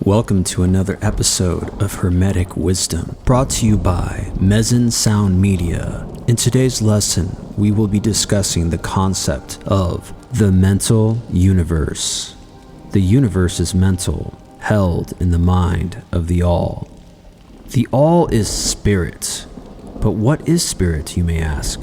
Welcome to another episode of Hermetic Wisdom, brought to you by Mezzin Sound Media. In today's lesson, we will be discussing the concept of the mental universe. The universe is mental, held in the mind of the All. The All is spirit. But what is spirit, you may ask?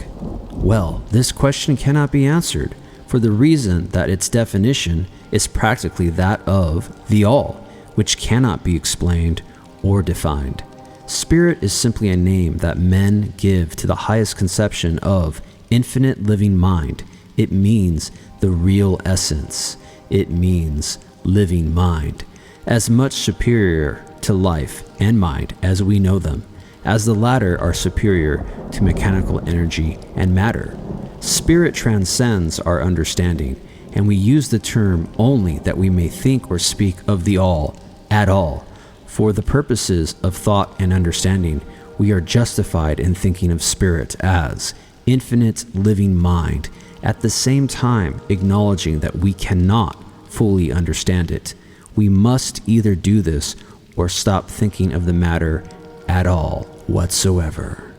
Well, this question cannot be answered for the reason that its definition is practically that of the All, which cannot be explained or defined. Spirit is simply a name that men give to the highest conception of infinite living mind. It means the real essence. It means living mind, as much superior to life and mind as we know them, as the latter are superior to mechanical energy and matter. Spirit transcends our understanding, and we use the term only that we may think or speak of the All at all. For the purposes of thought and understanding, we are justified in thinking of spirit as infinite living mind, at the same time acknowledging that we cannot fully understand it. We must either do this or stop thinking of the matter at all whatsoever.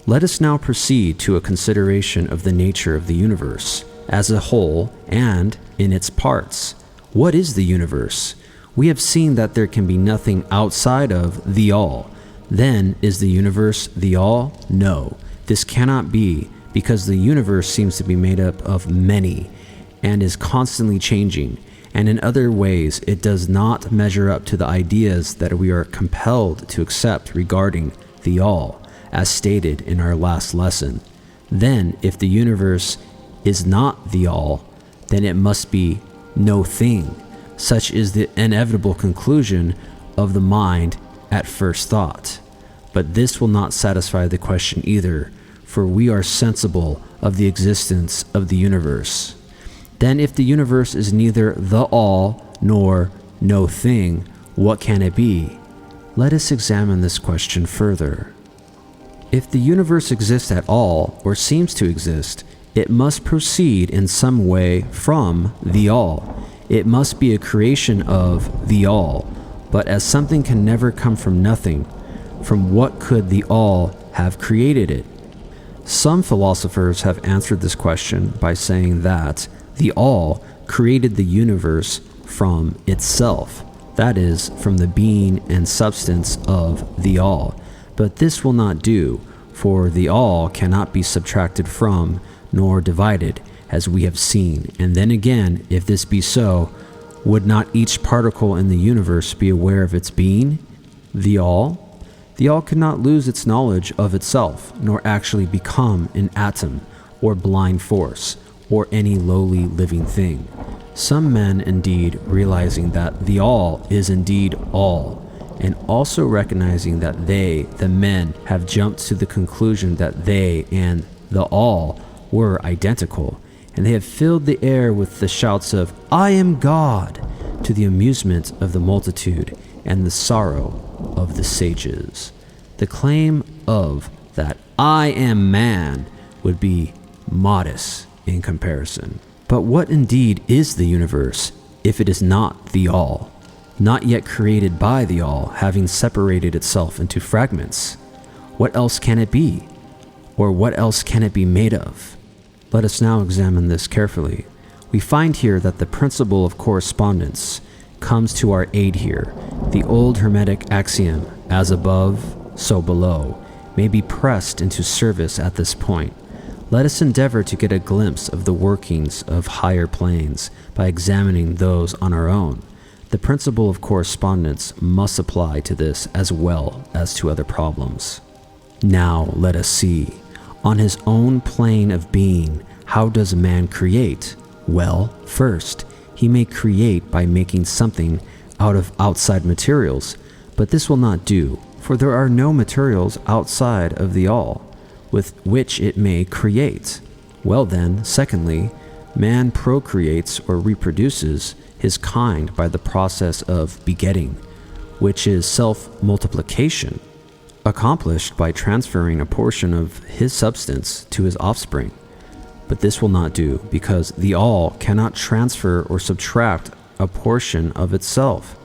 Let us now proceed to a consideration of the nature of the universe as a whole and in its parts. What is the universe? We have seen that there can be nothing outside of the All. Then, is the universe the All? No, this cannot be, because the universe seems to be made up of many and is constantly changing, and in other ways it does not measure up to the ideas that we are compelled to accept regarding the All, as stated in our last lesson. Then, if the universe is not the All, then it must be no thing. Such is the inevitable conclusion of the mind at first thought. But this will not satisfy the question either, for we are sensible of the existence of the universe. Then if the universe is neither the All nor no thing, what can it be? Let us examine this question further. If the universe exists at all, or seems to exist, it must proceed in some way from the All. It must be a creation of the All, but as something can never come from nothing, from what could the All have created it? Some philosophers have answered this question by saying that the All created the universe from itself, that is, from the being and substance of the All. But this will not do, for the All cannot be subtracted from nor divided, as we have seen. And then again, if this be so, would not each particle in the universe be aware of its being? The All? The All could not lose its knowledge of itself, nor actually become an atom, or blind force, or any lowly living thing. Some men indeed realizing that the All is indeed all, and also recognizing that they, the men, have jumped to the conclusion that they and the All were identical, and they have filled the air with the shouts of, "I am God," to the amusement of the multitude and the sorrow of the sages. The claim of that "I am man" would be modest in comparison. But what indeed is the universe if it is not the All, not yet created by the All, having separated itself into fragments? What else can it be? Or what else can it be made of? Let us now examine this carefully. We find here that the principle of correspondence comes to our aid here. The old Hermetic axiom, as above, so below, may be pressed into service at this point. Let us endeavor to get a glimpse of the workings of higher planes by examining those on our own. The principle of correspondence must apply to this as well as to other problems. Now let us see. On his own plane of being, how does man create? Well, first, he may create by making something out of outside materials, but this will not do, for there are no materials outside of the All with which it may create. Well then, secondly, man procreates or reproduces his kind by the process of begetting, which is self-multiplication, accomplished by transferring a portion of his substance to his offspring. But this will not do, because the All cannot transfer or subtract a portion of itself.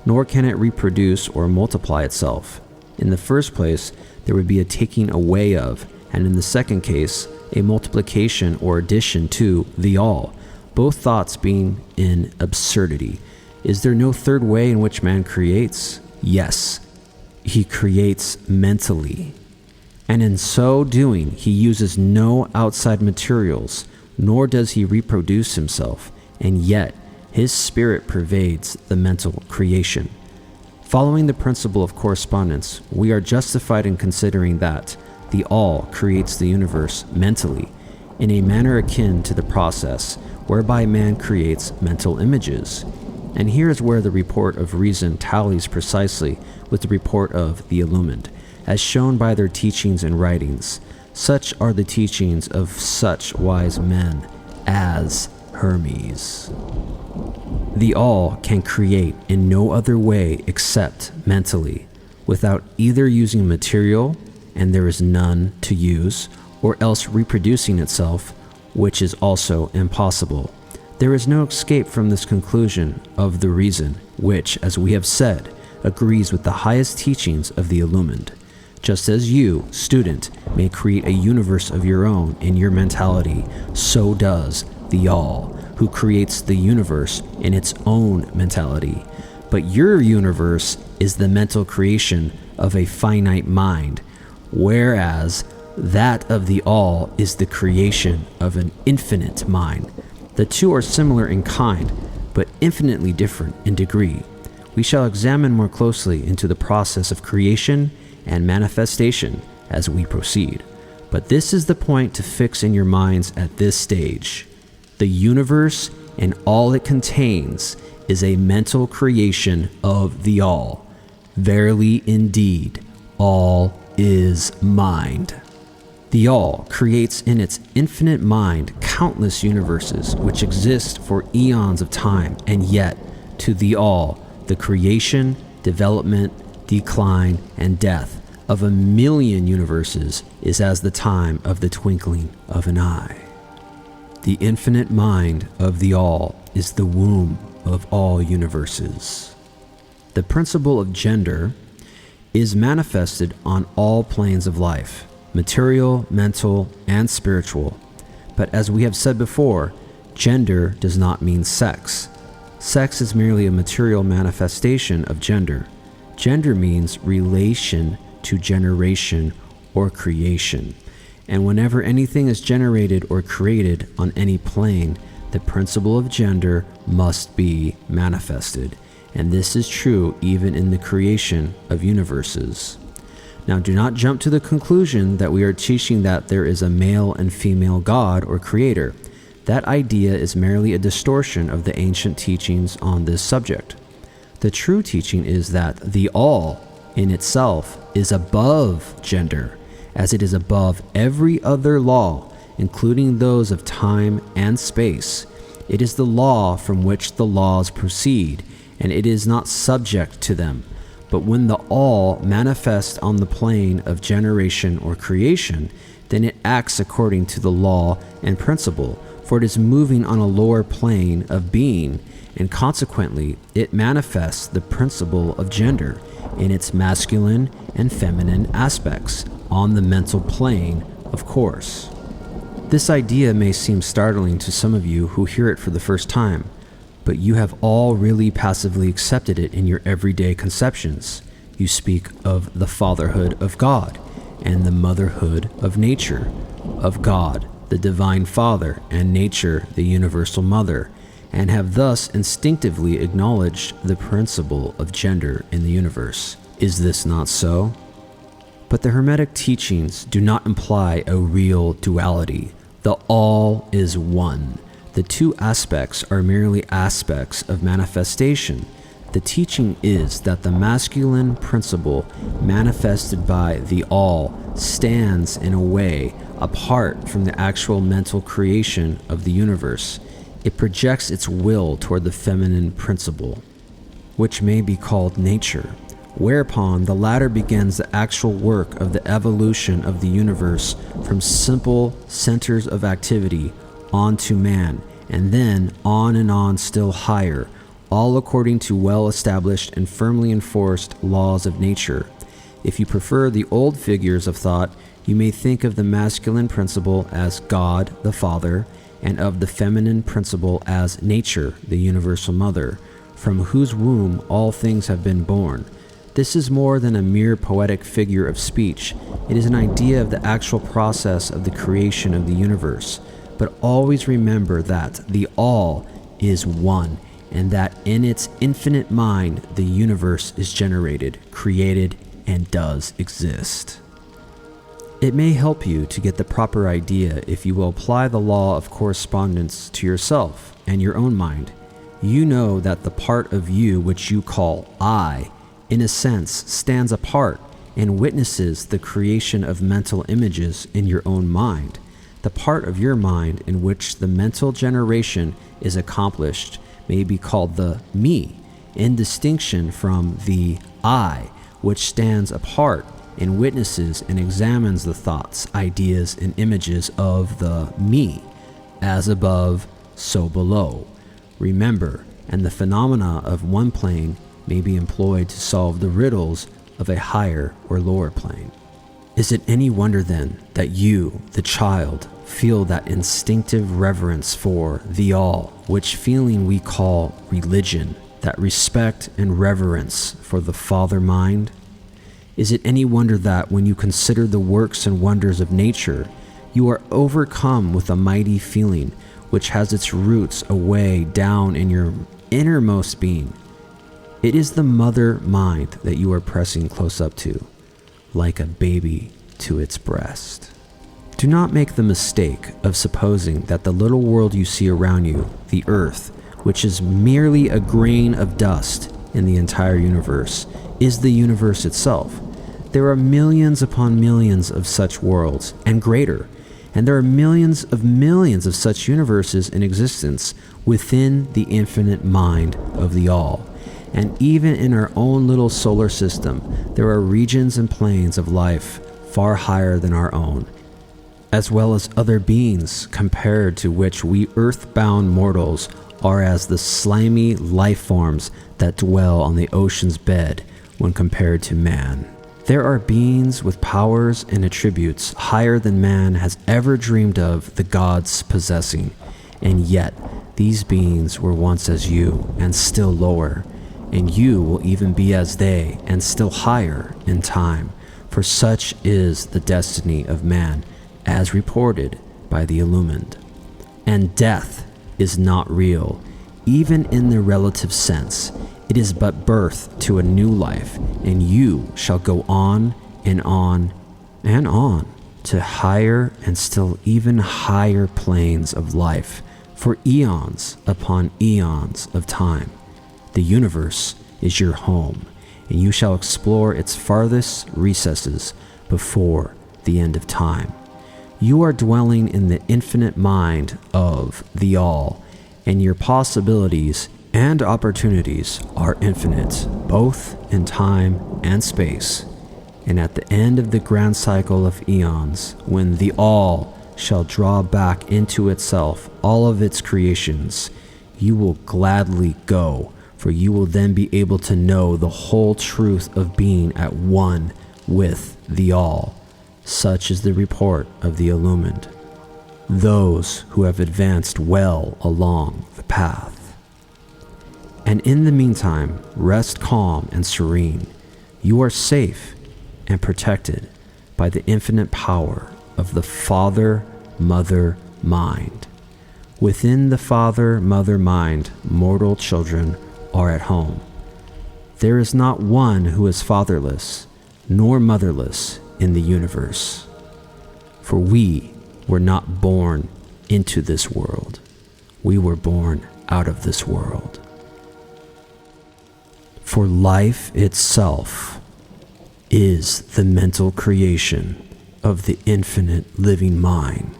nor can it reproduce or multiply itself. In the first place, there would be a taking away of, and in the second case, a multiplication or addition to the all, both thoughts being in absurdity. Is there no third way in which man creates? Yes, he creates mentally. And in so doing, he uses no outside materials, nor does he reproduce himself, and yet his spirit pervades the mental creation. Following the principle of correspondence, we are justified in considering that the all creates the universe mentally, in a manner akin to the process whereby man creates mental images. And here is where the report of reason tallies precisely with the report of the illumined, as shown by their teachings and writings. Such are the teachings of such wise men as Hermes. The all can create in no other way except mentally, without either using material, and there is none to use, or else reproducing itself, which is also impossible. There is no escape from this conclusion of the reason, which, as we have said, agrees with the highest teachings of the illumined. Just as you, student, may create a universe of your own in your mentality, so does the all, who creates the universe in its own mentality. But your universe is the mental creation of a finite mind, whereas that of the all is the creation of an infinite mind. The two are similar in kind, but infinitely different in degree. We shall examine more closely into the process of creation and manifestation as we proceed. But this is the point to fix in your minds at this stage. The universe and all it contains is a mental creation of the all. Verily indeed, all is mind. The all creates in its infinite mind countless universes which exist for eons of time, and yet to the all, the creation, development, decline, and death of 1,000,000 universes is as the time of the twinkling of an eye. The infinite mind of the all is the womb of all universes. The principle of gender is manifested on all planes of life, material, mental, and spiritual. But as we have said before, gender does not mean sex. Sex is merely a material manifestation of gender. Gender means relation to generation or creation. And whenever anything is generated or created on any plane, the principle of gender must be manifested. And this is true even in the creation of universes. Now, do not jump to the conclusion that we are teaching that there is a male and female God or creator. That idea is merely a distortion of the ancient teachings on this subject. The true teaching is that the all in itself is above gender, as it is above every other law, including those of time and space. It is the law from which the laws proceed, and it is not subject to them. But when the all manifests on the plane of generation or creation, then it acts according to the law and principle, for it is moving on a lower plane of being, and consequently it manifests the principle of gender in its masculine and feminine aspects on the mental plane, of course. This idea may seem startling to some of you who hear it for the first time, but you have all really passively accepted it in your everyday conceptions. You speak of the fatherhood of God and the motherhood of nature, of God, the divine father, and nature, the universal mother, and have thus instinctively acknowledged the principle of gender in the universe. Is this not so? But the Hermetic teachings do not imply a real duality. The all is one. The two aspects are merely aspects of manifestation. The teaching is that the masculine principle manifested by the all stands in a way apart from the actual mental creation of the universe. It projects its will toward the feminine principle, which may be called nature, whereupon the latter begins the actual work of the evolution of the universe from simple centers of activity onto man, and then on and on still higher, all according to well-established and firmly enforced laws of nature. If you prefer the old figures of thought, you may think of the masculine principle as God, the Father, and of the feminine principle as nature, the universal mother, from whose womb all things have been born. This is more than a mere poetic figure of speech. It is an idea of the actual process of the creation of the universe. But always remember that the all is one, and that in its infinite mind, the universe is generated, created, and does exist. It may help you to get the proper idea if you will apply the law of correspondence to yourself and your own mind. You know that the part of you which you call I, in a sense, stands apart and witnesses the creation of mental images in your own mind. The part of your mind in which the mental generation is accomplished may be called the me, in distinction from the I, which stands apart and witnesses and examines the thoughts, ideas, and images of the me, as above, so below. Remember, and the phenomena of one plane may be employed to solve the riddles of a higher or lower plane. Is it any wonder then that you, the child, feel that instinctive reverence for the all, which feeling we call religion, that respect and reverence for the Father mind? Is it any wonder that when you consider the works and wonders of nature, you are overcome with a mighty feeling which has its roots away down in your innermost being? It is the mother mind that you are pressing close up to, like a baby to its breast. Do not make the mistake of supposing that the little world you see around you, the earth, which is merely a grain of dust in the entire universe, is the universe itself. There are millions upon millions of such worlds, and greater, and there are millions of such universes in existence within the infinite mind of the all. And even in our own little solar system, there are regions and planes of life far higher than our own, as well as other beings compared to which we earth-bound mortals are as the slimy life forms that dwell on the ocean's bed when compared to man. There are beings with powers and attributes higher than man has ever dreamed of the gods possessing, and yet these beings were once as you and still lower, and you will even be as they and still higher in time, for such is the destiny of man as reported by the illumined. And death is not real, even in the relative sense. It is but birth to a new life, and you shall go on and on and on to higher and still even higher planes of life for eons upon eons of time. The universe is your home, and you shall explore its farthest recesses before the end of time. You are dwelling in the infinite mind of the all, and your possibilities and opportunities are infinite, both in time and space. And at the end of the grand cycle of eons, when the all shall draw back into itself all of its creations, you will gladly go, for you will then be able to know the whole truth of being at one with the all. Such is the report of the illumined, those who have advanced well along the path. And in the meantime, rest calm and serene. You are safe and protected by the infinite power of the Father-Mother mind. Within the Father-Mother mind, mortal children are at home. There is not one who is fatherless nor motherless in the universe. For we were not born into this world. We were born out of this world. For life itself is the mental creation of the infinite living mind.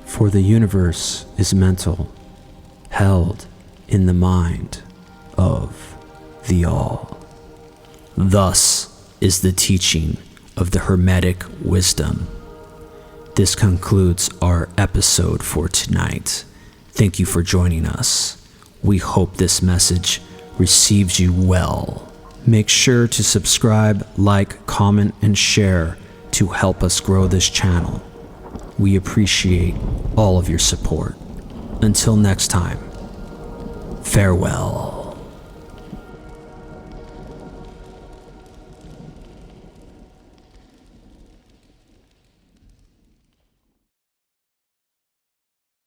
For the universe is mental, held in the mind of the all. Thus is the teaching of the Hermetic Wisdom. This concludes our episode for tonight. Thank you for joining us. We hope this message receives you well. Make sure to subscribe, like, comment, and share to help us grow this channel. We appreciate all of your support. Until next time, farewell.